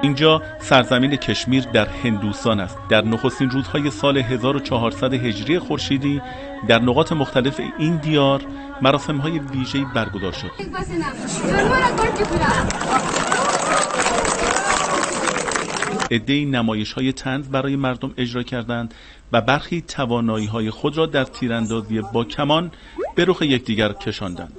اینجا سرزمین کشمیر در هندوستان است. در نخستین روزهای سال 1400 هجری خورشیدی در نقاط مختلف این دیار مراسم‌های ویژه‌ای برگزار شد. عده‌ای نمایش‌های طنز برای مردم اجرا کردند و برخی توانایی‌های خود را در تیراندازی با کمان به رخ یکدیگر کشاندند.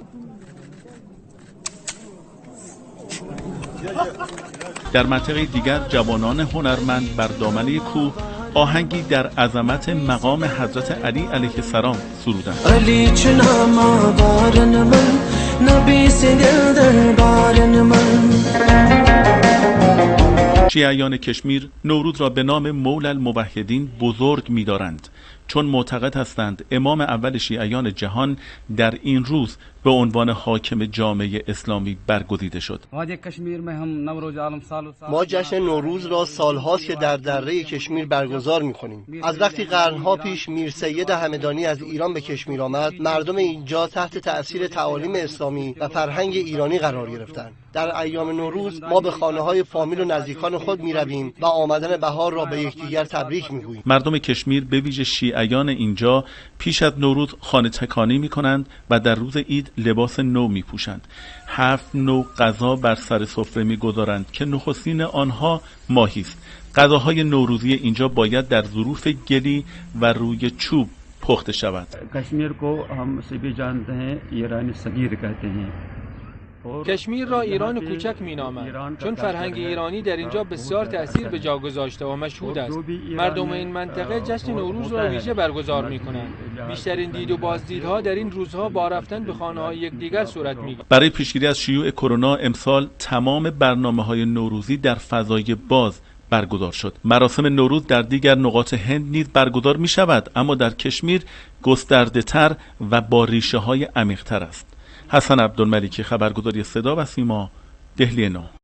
در منطقه دیگر جوانان هنرمند بر دامنه کوه آهنگی در عظمت مقام حضرت علی علیه السلام سرودند. علی چنان بارن من نبی سے دل دربارن من. شیعیان کشمیر نوروز را به نام مولا الموحدین بزرگ می‌دارند، چون معتقد هستند امام اول شیعیان جهان در این روز به عنوان حاکم جامعه اسلامی برگزیده شد. ما جشن نوروز را سالهاست که در دره کشمیر برگزار می‌کنیم. از وقتی قرنها پیش میر سید همدانی از ایران به کشمیر آمد، مردم اینجا تحت تأثیر تعالیم اسلامی و فرهنگ ایرانی قرار گرفتند. در ایام نوروز ما به خانه‌های فامیل و نزدیکان خود می‌رویم و آمدن بهار را به یکدیگر تبریک می‌گوییم. مردم کشمیر به ویژه شیعیان اینجا پیش از نوروز خانه تکانی می‌کنند و در روز عید لباس نو می‌پوشند. 7 نوع غذا بر سر سفره می‌گذارند که نخستین آنها ماهی است. غذاهای نوروزی اینجا باید در ظروف گلی و روی چوب پخته شود. کشمیر کو هم سبھی جانتے ہیں ایران صغیر کہتے ہیں. کشمیر را ایران کوچک می‌نامند، چون فرهنگ ایرانی در اینجا بسیار تأثیر به جا گذاشته و مشهود است. مردم این منطقه جشن نوروز را ویژه برگزار می‌کنند. بیشترین دید و بازدیدها در این روزها با رفتن به خانه‌های یکدیگر صورت می‌گیرد. برای پیشگیری از شیوع کرونا امسال تمام برنامه‌های نوروزی در فضای باز برگزار شد. مراسم نوروز در دیگر نقاط هند نیز برگزار می‌شود، اما در کشمیر گسترده‌تر و با ریشه‌های عمیق‌تر است. حسن عبدالملیکی، خبرگزاری صدا و سیما، دهلی 9.